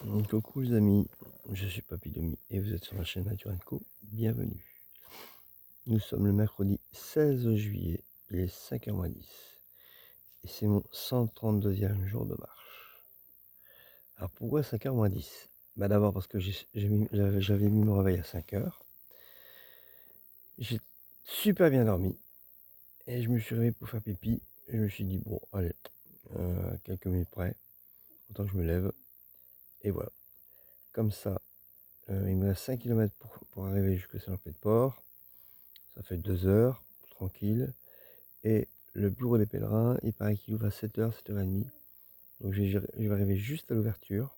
Coucou les amis, je suis Papy Domi et vous êtes sur la chaîne Nature & Co. Bienvenue. Nous sommes le mercredi 16 juillet, il est 5h-10 et c'est mon 132e jour de marche. Alors pourquoi 5h-10? D'abord parce que j'avais mis mon réveil à 5h. J'ai super bien dormi et je me suis réveillé pour faire pipi et je me suis dit bon allez, quelques minutes près, autant que je me lève et voilà. Comme ça, il me reste 5 km pour arriver jusqu'à Saint-Jean-Pied-de-Port. Ça fait 2 heures, tranquille. Et le bureau des pèlerins, il paraît qu'il ouvre à 7h, 7h30. Donc je vais arriver juste à l'ouverture.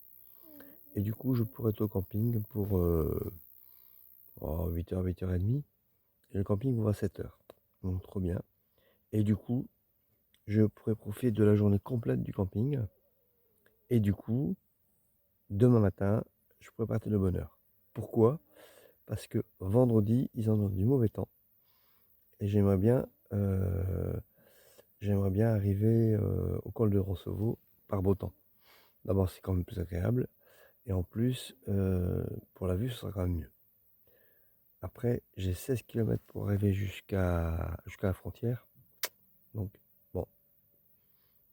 Et du coup, je pourrais être au camping pour 8h, 8h30. Et le camping ouvre à 7h. Donc trop bien. Et du coup, je pourrais profiter de la journée complète du camping. Et du coup, demain matin, je pourrais partir de bonne heure. Pourquoi? Parce que vendredi, ils en ont du mauvais temps. Et j'aimerais bien arriver au col de Roncevaux par beau temps. D'abord, c'est quand même plus agréable. Et en plus, pour la vue, ce sera quand même mieux. Après, j'ai 16 km pour arriver jusqu'à la frontière. Donc, bon,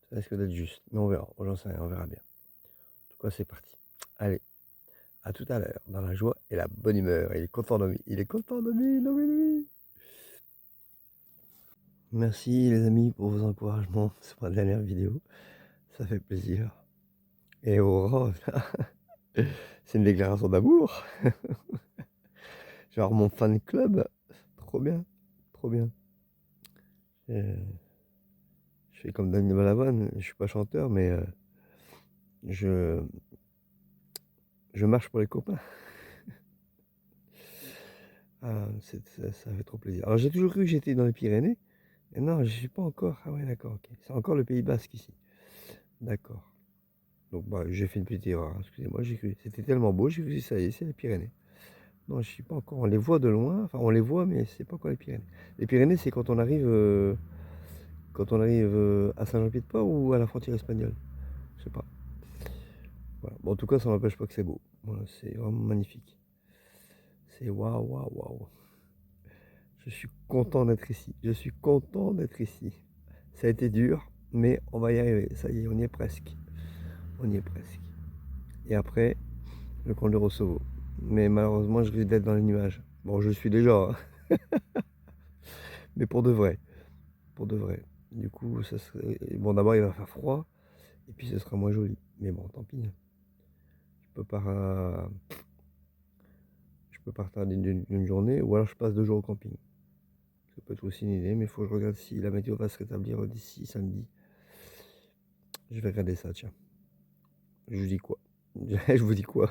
ça risque d'être juste. Mais on verra, j'en sais rien, on verra bien. En tout cas, c'est parti. Allez, à tout à l'heure, dans la joie et la bonne humeur. Il est content de lui. Il est content de lui. Merci les amis pour vos encouragements sur ma dernière vidéo. Ça fait plaisir. Et oh, c'est une déclaration d'amour. Genre mon fan club. Trop bien. Trop bien. Je fais comme Daniel Balavoine. Je suis pas chanteur, mais je marche pour les copains. Ah, ça fait trop plaisir. Alors j'ai toujours cru que j'étais dans les Pyrénées. Et non, je suis pas encore. Ah ouais, d'accord, ok. C'est encore le Pays Basque ici. D'accord. Donc bah, j'ai fait une petite erreur. Excusez-moi, j'ai cru. C'était tellement beau, j'ai cru que ça y est, c'est les Pyrénées. Non, je suis pas encore. On les voit de loin. Enfin, on les voit, mais c'est pas encore les Pyrénées. Les Pyrénées, c'est quand on arrive à Saint-Jean-Pied-de-Port ou à la frontière espagnole. Je sais pas. Voilà. Bon, en tout cas, ça n'empêche pas que c'est beau. Voilà, c'est vraiment magnifique. C'est waouh, waouh, waouh. Je suis content d'être ici. Je suis content d'être ici. Ça a été dur, mais on va y arriver. Ça y est, on y est presque. On y est presque. Et après, le col de Roncevaux. Mais malheureusement, je risque d'être dans les nuages. Bon, je suis déjà, hein. Mais pour de vrai. Pour de vrai. Du coup, ça serait... Bon, d'abord, il va faire froid. Et puis, ce sera moins joli. Mais bon, tant pis. Je peux pas retarder d'une journée. Ou alors, je passe 2 jours au camping. Ça peut être aussi une idée. Mais il faut que je regarde si la météo va se rétablir d'ici samedi. Je vais regarder ça, tiens. Je vous dis quoi? Je vous dis quoi?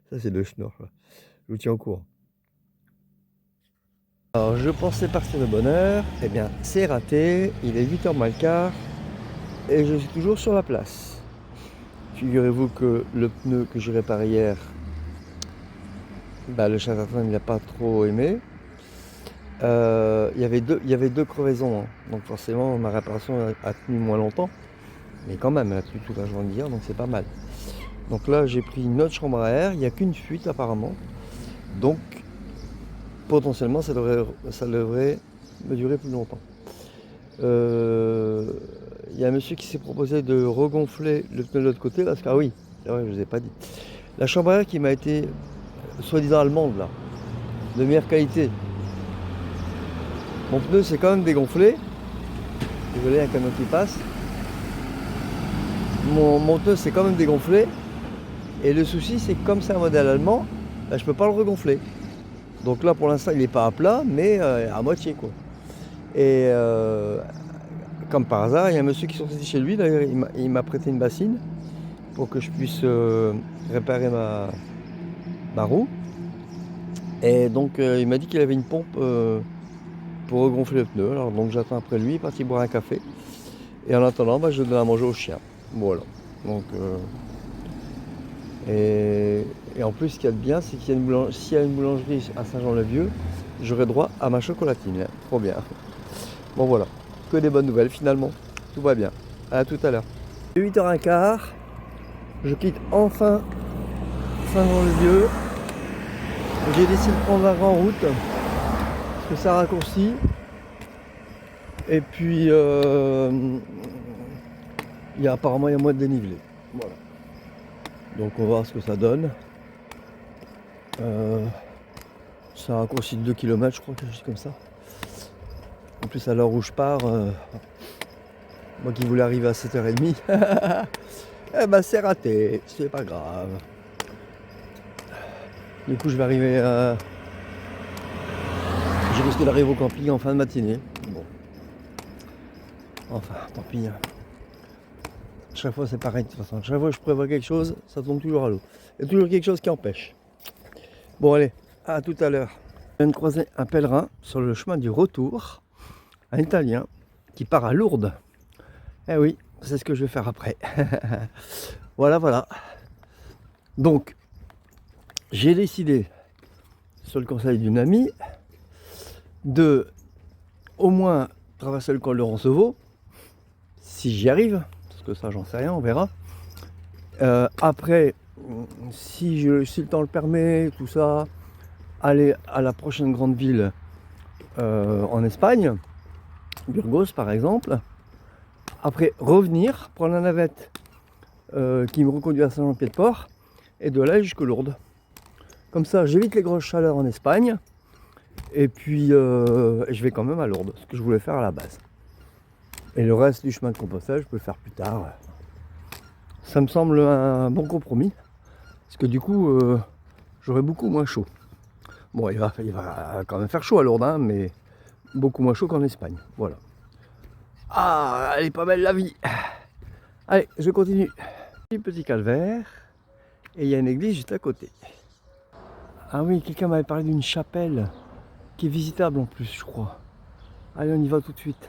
Ça, c'est le schnorr, là. Je vous tiens au courant. Alors, je pensais partir de bonne heure. Eh bien, c'est raté. Il est 8h moins le quart. Et je suis toujours sur la place. Figurez-vous que le pneu que j'ai réparé hier, le Chatterton il n'a pas trop aimé. Il y avait deux crevaisons, hein. Donc forcément ma réparation a tenu moins longtemps. Mais quand même, elle a tenu toute la journée d'hier, donc c'est pas mal. Donc là j'ai pris une autre chambre à air, il n'y a qu'une fuite apparemment. Donc potentiellement ça devrait me durer plus longtemps. Il y a un monsieur qui s'est proposé de regonfler le pneu de l'autre côté, parce que, ah oui, c'est vrai, je ne vous ai pas dit. La chambre à air qui m'a été, soi-disant allemande, là, de meilleure qualité. Mon pneu s'est quand même dégonflé. Désolé, un camion qui passe. Mon pneu s'est quand même dégonflé. Et le souci, c'est que comme c'est un modèle allemand, je ne peux pas le regonfler. Donc là, pour l'instant, il n'est pas à plat, mais à moitié, quoi. Et comme par hasard, il y a un monsieur qui est sorti chez lui, d'ailleurs, il m'a prêté une bassine pour que je puisse réparer ma roue. Et donc il m'a dit qu'il avait une pompe pour regonfler le pneu. Alors donc j'attends après lui, il est parti boire un café. Et en attendant, je donne à manger au chien. Voilà. Donc et en plus, ce qu'il y a de bien, c'est qu'il s'il y a une boulangerie à Saint-Jean-le-Vieux, j'aurai droit à ma chocolatine. Trop bien. Bon voilà, que des bonnes nouvelles finalement. Tout va bien. À tout à l'heure. 8h15, je quitte enfin Saint-Jean-le-Vieux. J'ai décidé de prendre la grande route parce que ça raccourcit. Et puis apparemment il y a moins de dénivelé. Voilà. Donc on va voir ce que ça donne. Ça raccourcit de 2 km je crois, quelque chose comme ça. En plus à l'heure où je pars, moi qui voulais arriver à 7h30, eh ben c'est raté, c'est pas grave. Du coup je vais arriver j'ai risqué d'arriver au camping en fin de matinée. Bon. Enfin, tant pis. Chaque fois c'est pareil de toute façon. Chaque fois que je prévois quelque chose, ça tombe toujours à l'eau. Il y a toujours quelque chose qui empêche. Bon allez, à tout à l'heure. Je viens de croiser un pèlerin sur le chemin du retour, un Italien qui part à Lourdes. Eh oui, c'est ce que je vais faire après. Voilà, voilà. Donc, j'ai décidé, sur le conseil d'une amie, de au moins traverser le col de Roncevaux, si j'y arrive, parce que ça j'en sais rien, on verra. Après, si le temps le permet, tout ça, aller à la prochaine grande ville en Espagne, Burgos par exemple. Après revenir, prendre la navette qui me reconduit à Saint-Jean-Pied-de-Port et de là jusqu'à Lourdes. Comme ça j'évite les grosses chaleurs en Espagne et puis je vais quand même à Lourdes, ce que je voulais faire à la base. Et le reste du chemin de compostage je peux le faire plus tard. Ça me semble un bon compromis parce que du coup j'aurai beaucoup moins chaud. Bon, il va quand même faire chaud à Lourdes, hein, mais beaucoup moins chaud qu'en Espagne. Voilà. Ah, elle est pas belle la vie. Allez, je continue. Petit calvaire. Et il y a une église juste à côté. Ah oui, quelqu'un m'avait parlé d'une chapelle qui est visitable en plus, je crois. Allez, on y va tout de suite.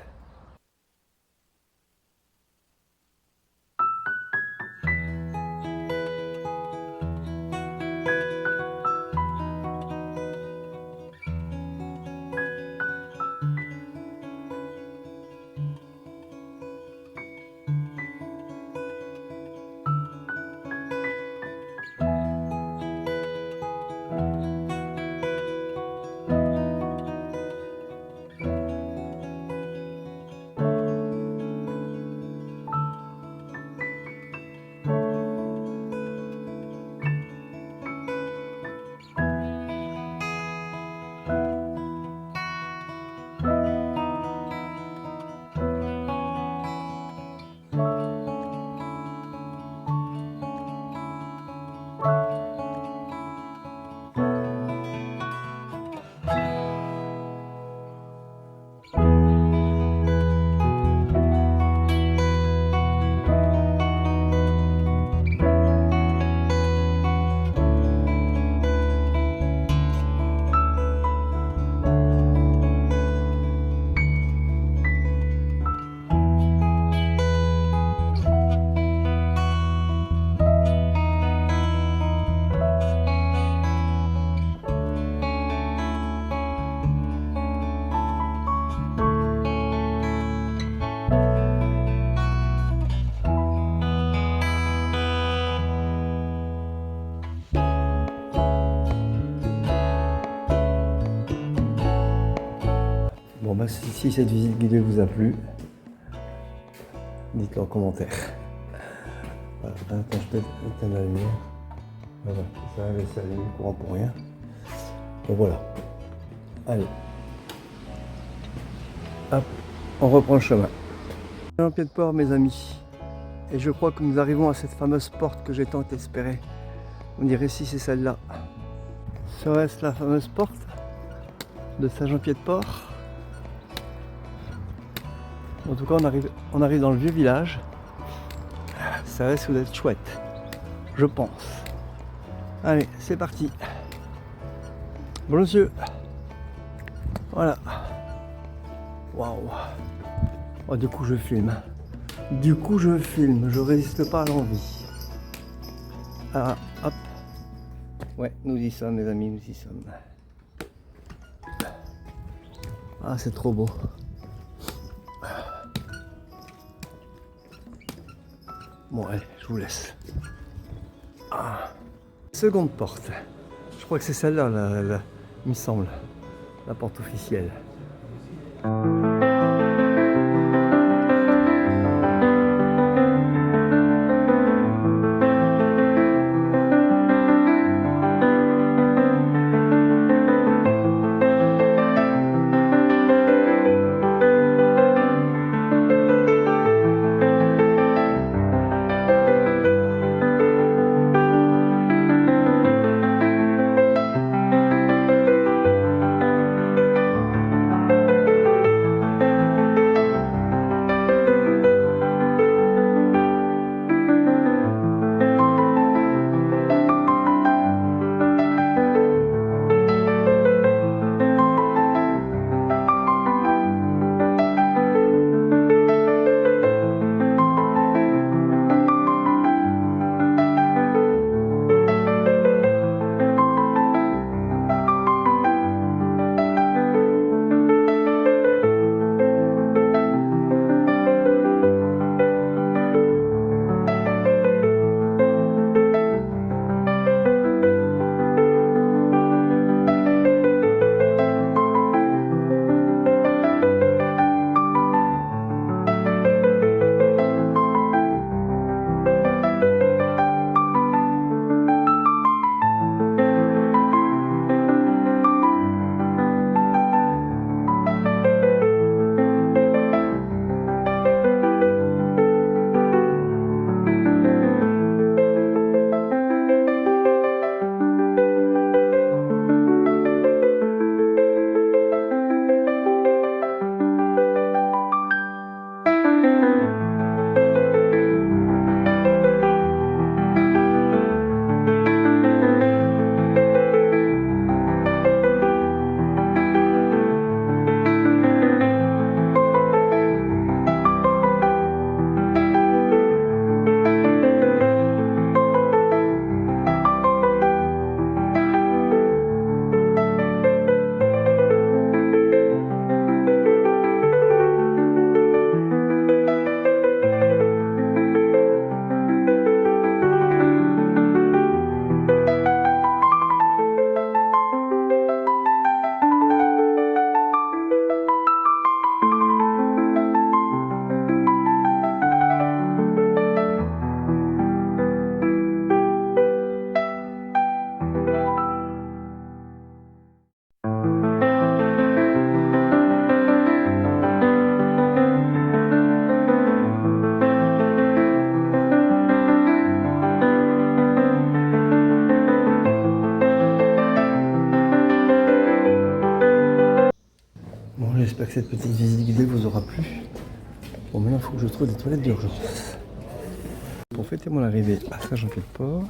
Bon bah si cette visite guidée vous a plu, dites-le en commentaire. Voilà, attends, je peux éteindre la lumière. Voilà, ça va laisser allumer le courant pour rien. Et voilà. Allez. Hop, on reprend le chemin. Saint-Jean-Pied-de-Port mes amis. Et je crois que nous arrivons à cette fameuse porte que j'ai tant espérée. On dirait si c'est celle-là. Serait-ce la fameuse porte de Saint-Jean-Pied-de-Port? En tout cas, on arrive dans le vieux village. Ça risque d'être chouette, je pense. Allez, c'est parti. Bon monsieur. Voilà. Waouh. Oh, du coup, je filme. Je résiste pas à l'envie. Ah, hop. Ouais, nous y sommes, mes amis, nous y sommes. Ah, c'est trop beau. Bon, allez, je vous laisse. Ah. Seconde porte. Je crois que c'est celle-là, il me semble, la porte officielle. J'espère que cette petite visite guidée vous aura plu. Bon, maintenant il faut que je trouve des toilettes d'urgence. Pour fêter mon arrivée à Saint-Jean-Pied-de-Port,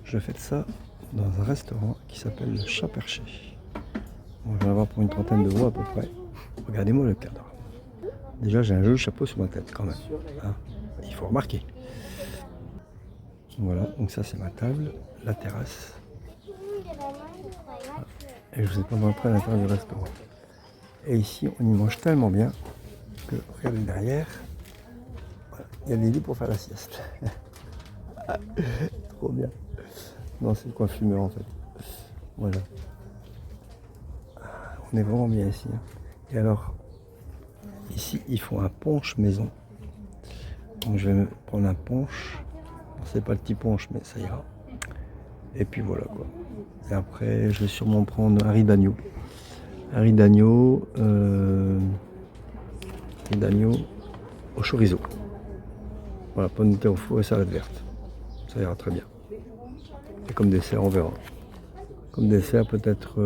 je fête ça dans un restaurant qui s'appelle le Chat Perché. Bon, je vais en avoir pour une trentaine d'euros à peu près. Regardez-moi le cadre. Déjà j'ai un joli chapeau sur ma tête quand même. Hein, il faut remarquer. Voilà, donc ça c'est ma table, la terrasse. Et je vous ai pas montré à l'intérieur du restaurant. Et ici, on y mange tellement bien que, regardez derrière, voilà, il y a des lits pour faire la sieste. Trop bien. Non, c'est le coin fumeur en fait. Voilà. On est vraiment bien ici. Hein. Et alors, ici, ils font un punch maison. Donc je vais me prendre un punch. C'est pas le petit punch, mais ça ira. Et puis voilà quoi. Et après, je vais sûrement prendre un riz d'agneau. Un riz d'agneau au chorizo. Voilà, pommes de terre au four et salade verte. Ça ira très bien. Et comme dessert, on verra. Comme dessert, peut-être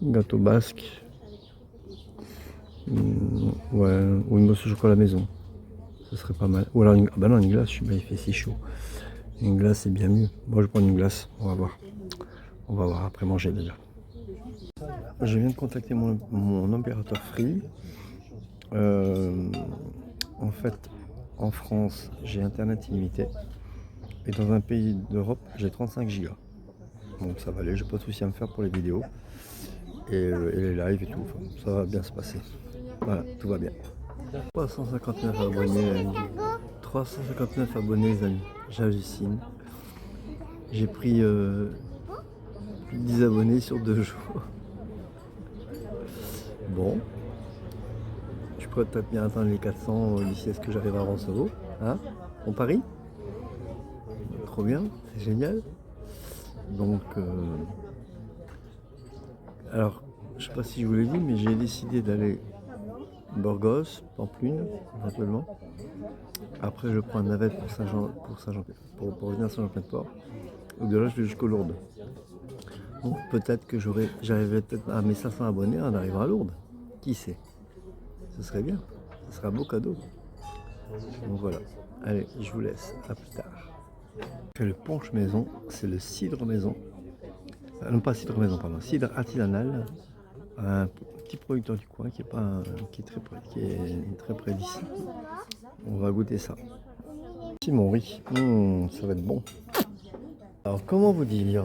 gâteau basque. Ouais, ou une mousse au chocolat à la maison. Ce serait pas mal. Ou alors une, ah bah non, une glace, il fait si chaud. Une glace, c'est bien mieux. Moi, je prends une glace, on va voir. On va voir après manger déjà. Je viens de contacter mon opérateur Free. En fait, en France, j'ai internet illimité. Et dans un pays d'Europe, j'ai 35 Go. Donc ça va aller, j'ai pas de souci à me faire pour les vidéos. Et les lives et tout, enfin, ça va bien se passer. Voilà, tout va bien. 359 abonnés, les amis. 359 abonnés, les amis. j'hallucine. J'ai pris plus de 10 abonnés sur 2 jours. Bon, je pourrais peut-être bien atteindre les 400 d'ici à ce que j'arrive à Roncevaux. Hein? On parie? Trop bien, c'est génial. Donc, alors, je sais pas si je vous l'ai dit, mais j'ai décidé d'aller Burgos, Pampelune, éventuellement. Après, je prends un navette pour Saint-Jean, pour venir à Saint-Jean-Pied-de-Port. Ou de là, je vais jusqu'aux Lourdes. Donc, peut-être que j'arriverai peut-être à mes 500 abonnés en arrivant à Lourdes. Qui sait? Ce serait bien. Ce serait un beau cadeau. Donc voilà. Allez, je vous laisse. À plus tard. C'est le punch maison, c'est le cidre maison. Non, pas cidre maison, pardon. Cidre artisanal. Un petit producteur du coin qui est très près d'ici. On va goûter ça. Simon, oui, ça va être bon. Alors, comment vous dire,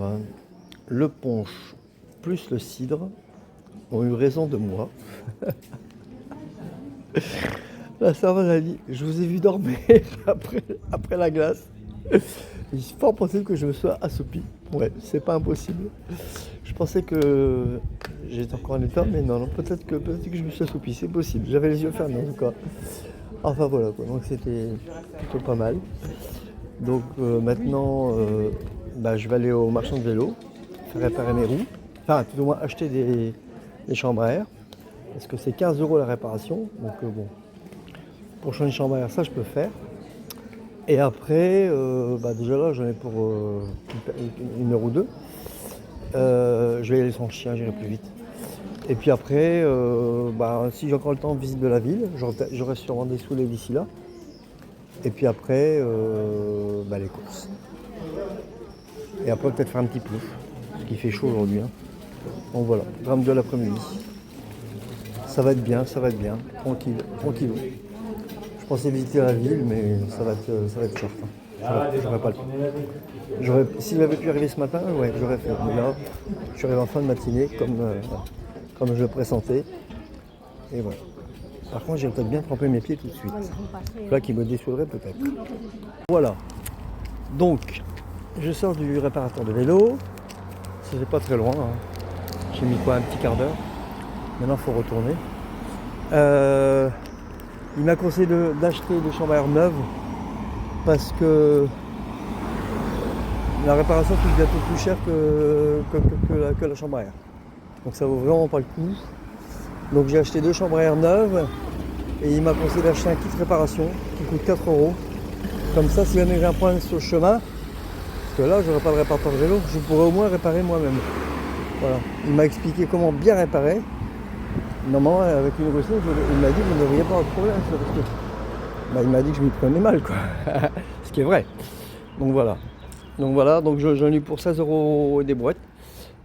le punch plus le cidre ont eu raison de moi. La serveuse a dit, je vous ai vu dormir après la glace. Il est fort possible que je me sois assoupi. Ouais, c'est pas impossible. Je pensais que j'étais encore en état, mais non, peut-être que je me suis assoupi, c'est possible. J'avais les yeux fermés en tout cas. Enfin voilà quoi, donc c'était plutôt pas mal. Donc maintenant, je vais aller au marchand de vélo, faire réparer mes roues, enfin tout au moins acheter des chambres à air, parce que c'est 15 € la réparation. Donc bon, pour changer de chambre à air, ça je peux faire. Et après, déjà là j'en ai pour une heure ou deux. Je vais y aller sans chien, j'irai plus vite. Et puis après, si j'ai encore le temps, visite de la ville. J'aurai sûrement des soulets d'ici là. Et puis après, les courses. Et après, peut-être faire un petit plouf, parce qu'il fait chaud aujourd'hui. Hein. Donc voilà, gramme de l'après-midi. Ça va être bien, tranquille, tranquillou. Je pensais visiter la ville, mais ça va être short. Hein. J'aurais pas le temps. Si j'avais pu arriver ce matin, ouais, j'aurais fait. Mais là, je suis arrivé en fin de matinée, comme je le pressentais. Et voilà. Par contre, j'ai peut-être bien trempé mes pieds tout de suite. Là, qui me dessouderait peut-être. Voilà. Donc, je sors du réparateur de vélo. C'est pas très loin. Hein. J'ai mis un petit quart d'heure. Maintenant, il faut retourner. Il m'a conseillé d'acheter des chambres à air neuves parce que la réparation coûte bientôt plus cher que la chambre à air. Donc ça vaut vraiment pas le coup. Donc j'ai acheté 2 chambres à air neuves et il m'a conseillé d'acheter un kit réparation qui coûte 4 €. Comme ça, si jamais j'ai un problème sur le chemin, parce que là j'aurai pas de réparateur de vélo, je pourrais au moins réparer moi-même. Voilà. Il m'a expliqué comment bien réparer. Normalement, avec une recette, il m'a dit que vous ne devriez pas avoir de problème. Parce que, il m'a dit que je m'y prenais mal, quoi. Ce qui est vrai. Donc voilà. Donc j'en ai eu pour 16 € et des brouettes.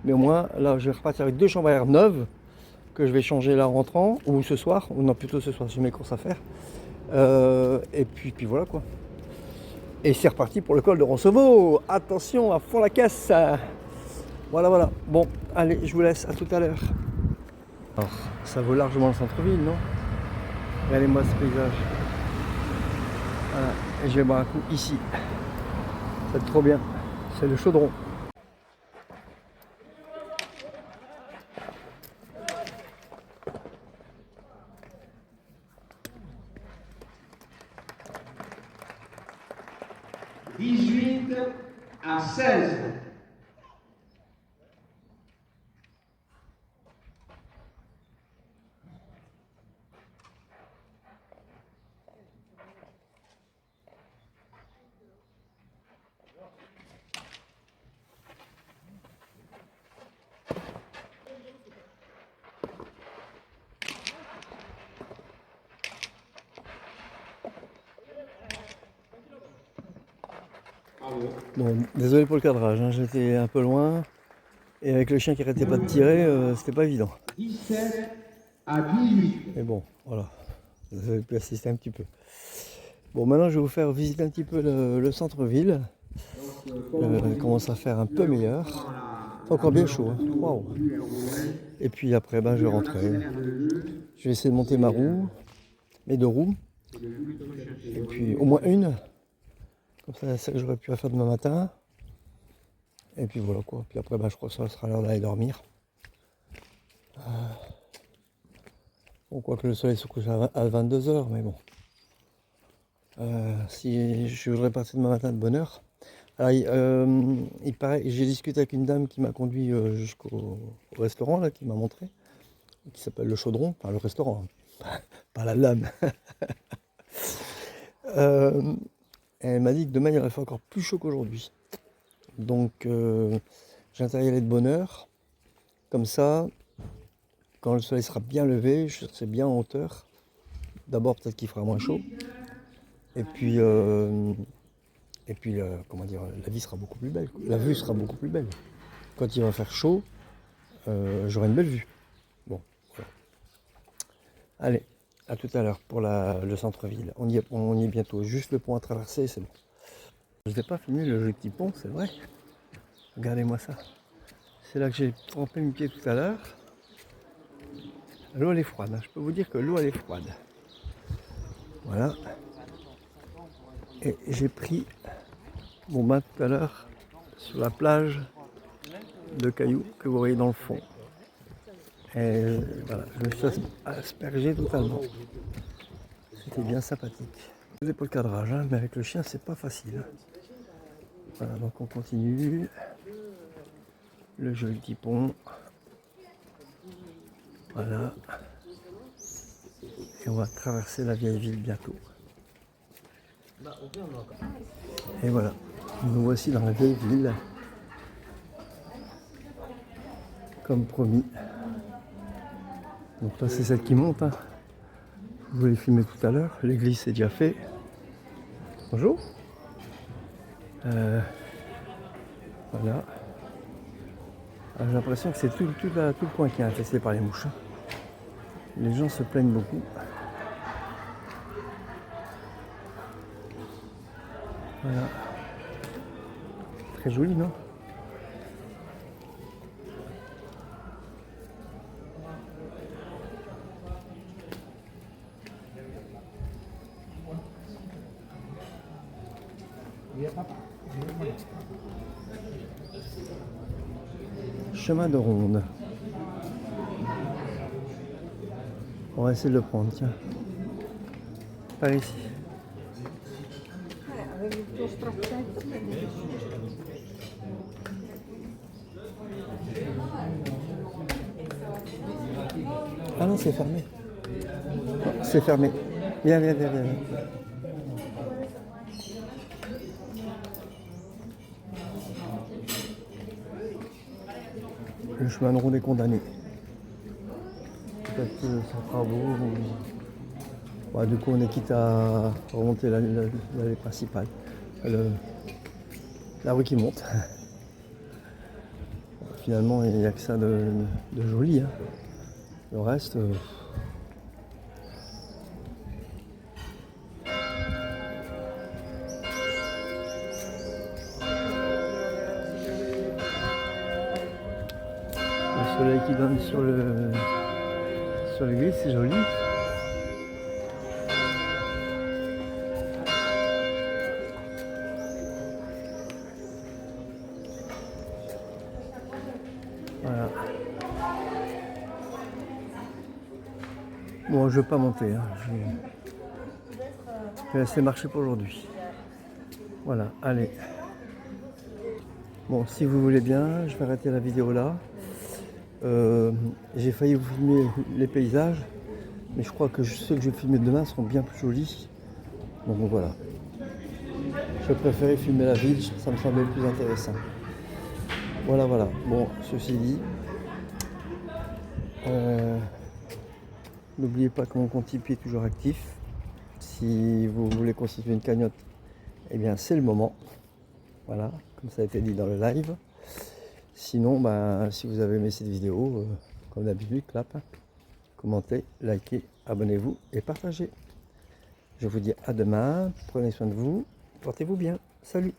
Mais au moins, là, je vais repartir avec 2 chambres à air neuves que je vais changer là en rentrant, ou ce soir, ou non, plutôt ce soir, j'ai mes courses à faire. Et puis voilà, quoi. Et c'est reparti pour le col de Roncevaux. Attention, à fond la caisse. Voilà. Bon, allez, je vous laisse. À tout à l'heure. Alors, ça vaut largement le centre-ville, non? Regardez-moi ce paysage. Voilà, et je vais boire un coup ici. C'est trop bien. C'est le Chaudron. « 18 à 16. Bon, désolé pour le cadrage, hein, j'étais un peu loin et avec le chien qui arrêtait pas de tirer, c'était pas évident. 17 à 18. Mais bon, voilà, vous avez pu assister un petit peu. Bon, maintenant je vais vous faire visiter un petit peu le centre-ville. Il commence à faire un peu meilleur. C'est encore bien chaud, hein. Waouh. Et puis après, je vais rentrer. Je vais essayer de monter ma roue, mes 2 roues. Et puis au moins une. Comme ça, c'est ça que j'aurais pu faire demain matin. Et puis voilà quoi. Puis après, bah, je crois que ça sera l'heure d'aller dormir. Bon, quoique le soleil se couche à 22 h, mais bon. Si je voudrais partir demain matin de bonne heure. Alors, il paraît, j'ai discuté avec une dame qui m'a conduit jusqu'au restaurant, là, qui m'a montré, qui s'appelle Le Chaudron, enfin le restaurant, hein, pas la dame. Elle m'a dit que demain il aurait fait encore plus chaud qu'aujourd'hui. Donc j'intéresse y aller de bonne heure. Comme ça, quand le soleil sera bien levé, je serai bien en hauteur. D'abord peut-être qu'il fera moins chaud. Et puis comment dire, la vie sera beaucoup plus belle. La vue sera beaucoup plus belle. Quand il va faire chaud, j'aurai une belle vue. Bon, voilà. Allez, à tout à l'heure pour le centre-ville. On y est bientôt. Juste le pont à traverser, c'est bon. Je n'ai pas filmé le joli petit pont, c'est vrai. Regardez-moi ça. C'est là que j'ai trempé mes pieds tout à l'heure. L'eau elle est froide, hein. Je peux vous dire que l'eau elle est froide. Voilà. Et j'ai pris mon bain tout à l'heure sur la plage de cailloux que vous voyez dans le fond. Et voilà, je me suis aspergé totalement. C'était bien sympathique. Je faisais pas le cadrage, hein, mais avec le chien c'est pas facile. Voilà, donc on continue. Le joli petit pont. Voilà. Et on va traverser la vieille ville bientôt. Et voilà, nous voici dans la vieille ville. Comme promis. Donc là c'est celle qui monte. Hein. Je vous l'ai filmé tout à l'heure. L'église c'est déjà fait. Bonjour. Voilà. J'ai l'impression que c'est tout le coin qui est infesté par les mouches. Les gens se plaignent beaucoup. Voilà. Très joli, non? Chemin de ronde. On va essayer de le prendre, tiens. Par ici. Ah non, c'est fermé. Non, c'est fermé. Viens. Le chemin de ronde est condamné. Peut-être que ça fera beau. Ouais, du coup, on est quitte à remonter l'allée principale. La rue qui monte. Finalement, il n'y a que ça de joli. Hein. Le reste... Le soleil qui donne sur l'église, c'est joli. Voilà. Bon, je vais pas monter. Hein. Je vais laisser marcher pour aujourd'hui. Voilà, allez. Bon, si vous voulez bien, je vais arrêter la vidéo là. J'ai failli vous filmer les paysages, mais je crois que ceux que je vais filmer demain seront bien plus jolis. Donc voilà. Je préférais filmer la ville, ça me semblait plus intéressant. Voilà. Bon, ceci dit, n'oubliez pas que mon compte Tipeee est toujours actif. Si vous voulez constituer une cagnotte, eh bien c'est le moment. Voilà, comme ça a été dit dans le live. Sinon, si vous avez aimé cette vidéo, comme d'habitude, clap, commentez, likez, abonnez-vous et partagez. Je vous dis à demain, prenez soin de vous, portez-vous bien, salut!